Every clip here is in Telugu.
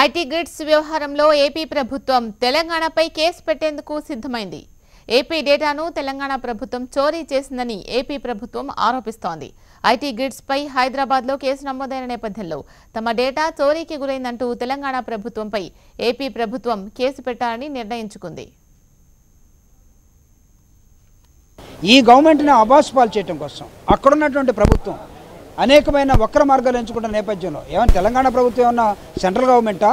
ఐటీ గ్రిడ్స్ వ్యవహారంలో ఏపీ ప్రభుత్వం తెలంగాణపై కేసు పెట్టేందుకు సిద్ధమైంది. ఏపీ డేటాను తెలంగాణ ప్రభుత్వం చోరీ చేసిందని ఏపీ ప్రభుత్వం ఆరోపిస్తోంది. ఐటీ గ్రిడ్స్ పై హైదరాబాద్లో కేసు నమోదైన నేపథ్యంలో తమ డేటా చోరీకి గురైందంటూ తెలంగాణ ప్రభుత్వంపై ఏపీ ప్రభుత్వం కేసు పెట్టాలని నిర్ణయించుకుంది. ఈ గవర్నమెంట్ని అబాస్పాలు చేయడం కోసం అక్కడున్నటువంటి ప్రభుత్వం అనేకమైన వక్ర మార్గాలు ఎంచుకుంటున్న నేపథ్యంలో ఏమైనా తెలంగాణ ప్రభుత్వం ఏమన్నా సెంట్రల్ గవర్నమెంటా?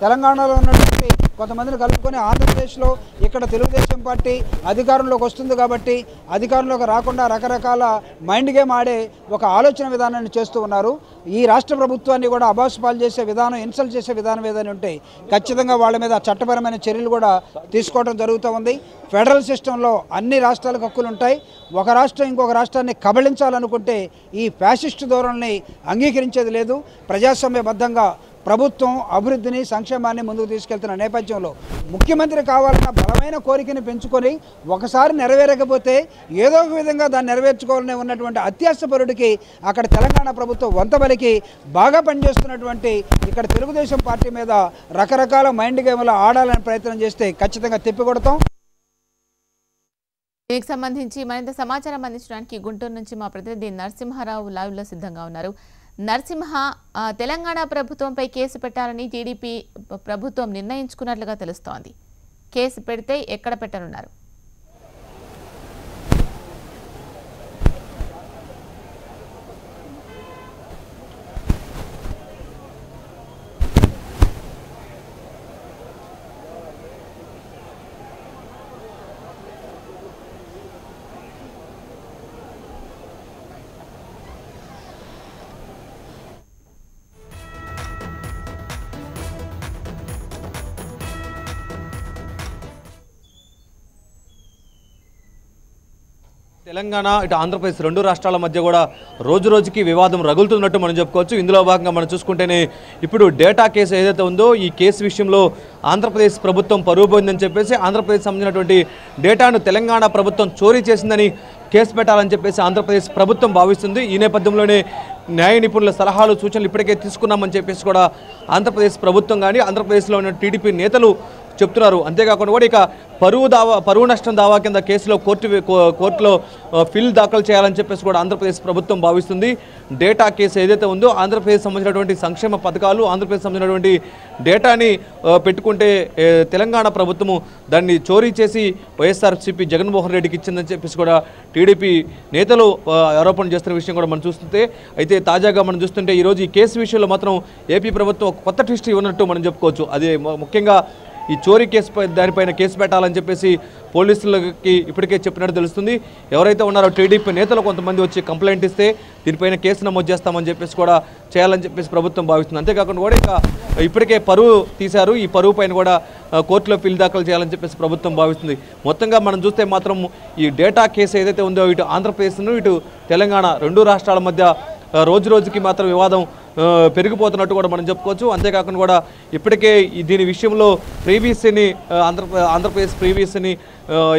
తెలంగాణలో ఉన్నటువంటి కొంతమందిని కలుపుకొని ఆంధ్రప్రదేశ్లో ఇక్కడ తెలుగుదేశం పార్టీ అధికారంలోకి వస్తుంది కాబట్టి అధికారంలోకి రాకుండా రకరకాల మైండ్ గేమ్ ఆడే ఒక ఆలోచన విధానాన్ని చేస్తూ ఉన్నారు. ఈ రాష్ట్ర ప్రభుత్వాన్ని కూడా అబాస్పాలు చేసే విధానం, ఇన్సల్ట్ చేసే విధానం ఏదైనా ఉంటే ఖచ్చితంగా వాళ్ళ మీద చట్టపరమైన చర్యలు కూడా తీసుకోవడం జరుగుతూ ఉంది. ఫెడరల్ సిస్టంలో అన్ని రాష్ట్రాలకు హక్కులు ఉంటాయి. ఒక రాష్ట్రం ఇంకొక రాష్ట్రాన్ని కబళించాలనుకుంటే ఈ ఫ్యాసిస్ట్ ధోరణిని అంగీకరించేది లేదు. ప్రజాస్వామ్యబద్ధంగా ప్రభుత్వం అభివృద్ధిని, సంక్షేమాన్ని ముందుకు తీసుకెళ్తున్న నేపథ్యంలో ముఖ్యమంత్రి కావాలన్న బలమైన కోరికని పెంచుకొని ఒకసారి నెరవేరకపోతే ఏదో ఒక విధంగా దాన్ని నెరవేర్చుకోవాలని ఉన్నటువంటి అత్యాశపరుడికి అక్కడ తెలంగాణ ప్రభుత్వం వంతబలికి బాగా పనిచేస్తున్నటువంటి ఇక్కడ తెలుగుదేశం పార్టీ మీద రకరకాల మైండ్ గేమ్లు ఆడాలని ప్రయత్నం చేస్తే ఖచ్చితంగా తిప్పికొడతాం. దీనికి సంబంధించి మరింత సమాచారం అందించడానికి గుంటూరు నుంచి మా ప్రతినిధి నరసింహారావు లైవ్లో సిద్ధంగా ఉన్నారు. నరసింహ, తెలంగాణ ప్రభుత్వంపై కేసు పెట్టాలని టీడీపీ ప్రభుత్వం నిర్ణయించుకున్నట్లుగా తెలుస్తోంది. కేసు పెడితే ఎక్కడ పెట్టనున్నారు? తెలంగాణ ఇటు ఆంధ్రప్రదేశ్ రెండు రాష్ట్రాల మధ్య కూడా రోజు రోజుకి వివాదం రగులుతున్నట్టు మనం చెప్పుకోవచ్చు. ఇందులో భాగంగా మనం చూసుకుంటేనే ఇప్పుడు డేటా కేసు ఏదైతే ఉందో ఈ కేసు విషయంలో ఆంధ్రప్రదేశ్ ప్రభుత్వం పరువు పోయిందని చెప్పేసి ఆంధ్రప్రదేశ్ సంబంధించినటువంటి డేటాను తెలంగాణ ప్రభుత్వం చోరీ చేసిందని కేసు పెట్టాలని చెప్పేసి ఆంధ్రప్రదేశ్ ప్రభుత్వం భావిస్తుంది. ఈ నేపథ్యంలోనే న్యాయ నిపుణుల సలహాలు, సూచనలు ఇప్పటికే తీసుకున్నామని చెప్పేసి కూడా ఆంధ్రప్రదేశ్ ప్రభుత్వం కానీ ఆంధ్రప్రదేశ్లో ఉన్న టీడీపీ నేతలు చెప్తున్నారు. అంతేకాకుండా కూడా ఇక పరువు నష్టం దావా కింద కేసులో కోర్టులో ఫిల్ దాఖలు చేయాలని చెప్పేసి కూడా ఆంధ్రప్రదేశ్ ప్రభుత్వం భావిస్తుంది. డేటా కేసు ఏదైతే ఉందో ఆంధ్రప్రదేశ్ సంబంధించినటువంటి సంక్షేమ పథకాలు, ఆంధ్రప్రదేశ్ సంబంధించినటువంటి డేటాని పెట్టుకుంటే తెలంగాణ ప్రభుత్వము దాన్ని చోరీ చేసి వైఎస్ఆర్సీపీ జగన్మోహన్ రెడ్డికి ఇచ్చిందని చెప్పేసి కూడా టీడీపీ నేతలు ఆరోపణ చేస్తున్న విషయం కూడా మనం చూస్తుంటే, అయితే తాజాగా మనం చూస్తుంటే ఈరోజు ఈ కేసు విషయంలో మాత్రం ఏపీ ప్రభుత్వం ఒక కొత్త ట్విస్ట్ ఇవ్వనట్టు మనం చెప్పుకోవచ్చు. అది ముఖ్యంగా ఈ చోరీ కేసు దానిపైన కేసు పెట్టాలని చెప్పేసి పోలీసులకి ఇప్పటికే చెప్పినట్టు తెలుస్తుంది. ఎవరైతే ఉన్నారో టీడీపీ నేతలు కొంతమంది వచ్చి కంప్లైంట్ ఇస్తే దీనిపైన కేసు నమోదు చేస్తామని చెప్పేసి కూడా చేయాలని చెప్పేసి ప్రభుత్వం భావిస్తుంది. అంతేకాకుండా కూడా ఇక ఇప్పటికే పరువు తీశారు. ఈ పరువు పైన కూడా కోర్టులో ఫిల్ దాఖలు చేయాలని చెప్పేసి ప్రభుత్వం భావిస్తుంది. మొత్తంగా మనం చూస్తే మాత్రం ఈ డేటా కేసు ఏదైతే ఉందో ఇటు ఆంధ్రప్రదేశ్ను ఇటు తెలంగాణ రెండు రాష్ట్రాల మధ్య రోజు రోజుకి మాత్రం వివాదం పెరిగిపోతున్నట్టు కూడా మనం చెప్పుకోవచ్చు. అంతేకాకుండా కూడా ఇప్పటికే దీని విషయంలో ప్రీవీసీని ఆంధ్రప్రదేశ్ ప్రీవీసీని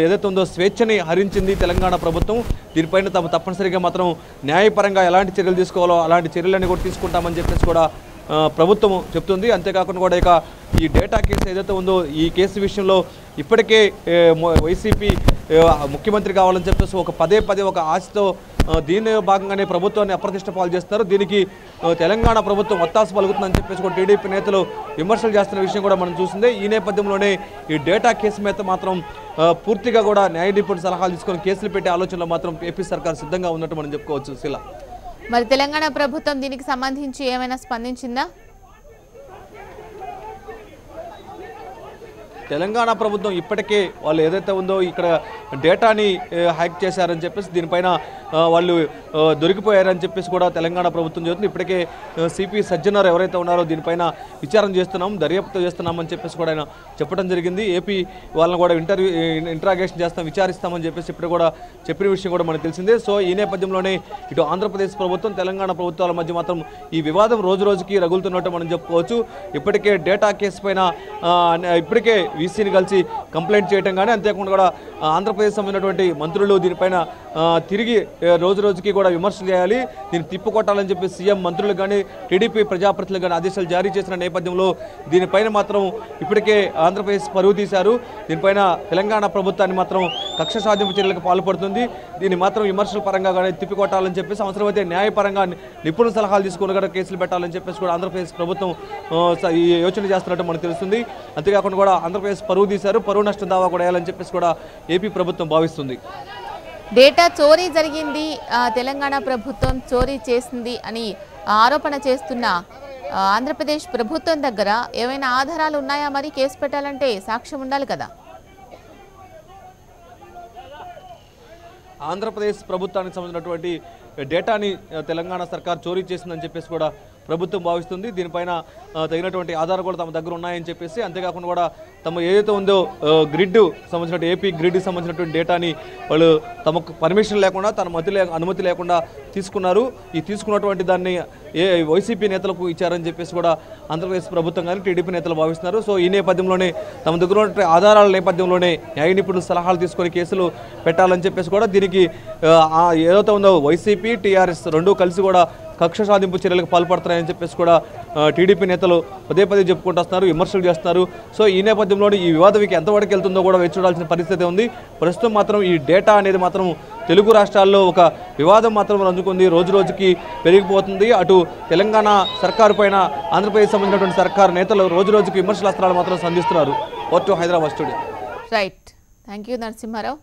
ఏదైతే ఉందో స్వేచ్ఛని హరించింది తెలంగాణ ప్రభుత్వం. దీనిపైన తప్పనిసరిగా మాత్రం న్యాయపరంగా ఎలాంటి చర్యలు తీసుకోవాలో అలాంటి చర్యలన్నీ కూడా తీసుకుంటామని చెప్పేసి కూడా ప్రభుత్వం చెప్తుంది. అంతేకాకుండా కూడా ఇక ఈ డేటా కేసు ఏదైతే ఉందో ఈ కేసు విషయంలో ఇప్పటికే వైసీపీ ముఖ్యమంత్రి కావాలని చెప్పేసి పదే ఒక ఆశతో దీని భాగంగానే ప్రభుత్వాన్ని అప్రతిష్ట పాలు చేస్తున్నారు. దీనికి తెలంగాణ ప్రభుత్వం ఒత్తాసు పలుకుతుందని చెప్పేసి కూడా టీడీపీ నేతలు విమర్శలు చేస్తున్న విషయం కూడా మనం చూసిందే. ఈ నేపథ్యంలోనే ఈ డేటా కేసు మీద మాత్రం పూర్తిగా కూడా న్యాయ నిపుణుల సలహాలు తీసుకొని కేసులు పెట్టే ఆలోచనలో మాత్రం ఏపీ సర్కార్ సిద్ధంగా ఉన్నట్టు మనం చెప్పుకోవచ్చు. శిలా, మరి తెలంగాణ ప్రభుత్వం దీనికి సంబంధించి ఏమైనా స్పందించిందా? తెలంగాణ ప్రభుత్వం ఇప్పటికే వాళ్ళు ఏదైతే ఉందో ఇక్కడ డేటాని హ్యాక్ చేశారని చెప్పేసి దీనిపైన వాళ్ళు దొరికిపోయారని చెప్పేసి కూడా తెలంగాణ ప్రభుత్వం చెబుతుంది. ఇప్పటికే సిపి సజ్జనర్ ఎవరైతే ఉన్నారో దీనిపైన విచారణ చేస్తున్నాం, దర్యాప్తు చేస్తున్నామని చెప్పేసి కూడా ఆయన చెప్పడం జరిగింది. ఏపీ వాళ్ళని కూడా ఇంట్రాగేషన్ చేస్తాం, విచారిస్తామని చెప్పేసి ఇప్పుడు కూడా చెప్పిన విషయం కూడా మనకు తెలిసిందే. సో ఈ నేపథ్యంలోనే ఇటు ఆంధ్రప్రదేశ్ ప్రభుత్వం తెలంగాణ ప్రభుత్వాల మధ్య మాత్రం ఈ వివాదం రోజు రోజుకి రగులుతున్నట్టు మనం చెప్పుకోవచ్చు. ఇప్పటికే డేటా కేసు పైన ఇప్పటికే వీసీని కలిసి కంప్లైంట్ చేయడం కానీ అంతేకాకుండా కూడా ఆంధ్రప్రదేశ్ సంబంధించినటువంటి మంత్రులు దీనిపైన తిరిగి రోజు రోజుకి కూడా విమర్శలు చేయాలి, దీన్ని తిప్పుకొట్టాలని చెప్పి సీఎం మంత్రులు కానీ టీడీపీ ప్రజాప్రతినిధులు కానీ ఆదేశాలు జారీ చేసిన నేపథ్యంలో దీనిపైన మాత్రం ఇప్పటికే ఆంధ్రప్రదేశ్ పరువు తీశారు. దీనిపైన తెలంగాణ ప్రభుత్వాన్ని మాత్రం కక్ష సాధింపు చర్యలకు పాల్పడుతుంది. దీన్ని మాత్రం విమర్శల పరంగా కానీ తిప్పికొట్టాలని చెప్పేసి అవసరమైతే న్యాయపరంగా నిపుణుల సలహాలు తీసుకుని కూడా కేసులు పెట్టాలని చెప్పేసి కూడా ఆంధ్రప్రదేశ్ ప్రభుత్వం ఈ యోచన చేస్తున్నట్టు మనకు తెలుస్తుంది. అంతేకాకుండా కూడా ఆంధ్రప్రదేశ్ పరువు తీశారు, పరువు నష్టం దావా కూడా వేయాలని చెప్పేసి కూడా ఏపీ ప్రభుత్వం భావిస్తుంది. డేటా చోరీ జరిగింది, తెలంగాణ ప్రభుత్వం చోరీ చేసింది అని ఆరోపణ చేస్తున్న ఆంధ్రప్రదేశ్ ప్రభుత్వం దగ్గర ఏమైనా ఆధారాలు ఉన్నాయా? మరి కేసు పెట్టాలంటే సాక్ష్యం ఉండాలి కదా. ఆంధ్రప్రదేశ్ ప్రభుత్వానికి సంబంధించినటువంటి డేటాని తెలంగాణ సర్కార్ చోరీ చేసిందని చెప్పేసి కూడా ప్రభుత్వం భావిస్తుంది. దీనిపైన తగినటువంటి ఆధారాలు కూడా తమ దగ్గర ఉన్నాయని చెప్పేసి, అంతేకాకుండా కూడా తమ ఏదైతే ఉందో గ్రిడ్ సంబంధించిన ఏపీ గ్రిడ్కి సంబంధించినటువంటి డేటాని వాళ్ళు తమకు పర్మిషన్ లేకుండా తన అనుమతి లేకుండా తీసుకున్నారు. ఈ తీసుకున్నటువంటి దాన్ని వైసీపీ నేతలకు ఇచ్చారని చెప్పేసి కూడా ఆంధ్రప్రదేశ్ ప్రభుత్వం కానీ టీడీపీ నేతలు భావిస్తున్నారు. సో ఈ నేపథ్యంలోనే తమ దగ్గర ఉన్నటువంటి ఆధారాల నేపథ్యంలోనే న్యాయ నిపుణుల సలహాలు తీసుకొని కేసులు పెట్టాలని చెప్పేసి కూడా దీనికి ఏదైతే ఉందో వైసీపీ టీఆర్ఎస్ రెండూ కలిసి కూడా కక్ష సాధింపు చర్యలకు పాల్పడుతున్నాయని చెప్పేసి కూడా టీడీపీ నేతలు పదే చెప్పుకుంటూ వస్తున్నారు, విమర్శలు చేస్తున్నారు. సో ఈ నేపథ్యంలోనే ఈ వివాదం ఎంతవరకు వెళ్తుందో కూడా వేచి చూడాల్సిన పరిస్థితి ఉంది. ప్రస్తుతం మాత్రం ఈ డేటా అనేది మాత్రం తెలుగు రాష్ట్రాల్లో ఒక వివాదం మాత్రం రంజుకుంది, రోజు రోజుకి పెరిగిపోతుంది. అటు తెలంగాణ సర్కారు పైన ఆంధ్రప్రదేశ్ సంబంధించినటువంటి సర్కారు నేతలు రోజు రోజుకి విమర్శల అస్త్రాలు మాత్రం సంధిస్తున్నారు. ఓటు Hyderabad studio. Right, thank you Narasimha Rao.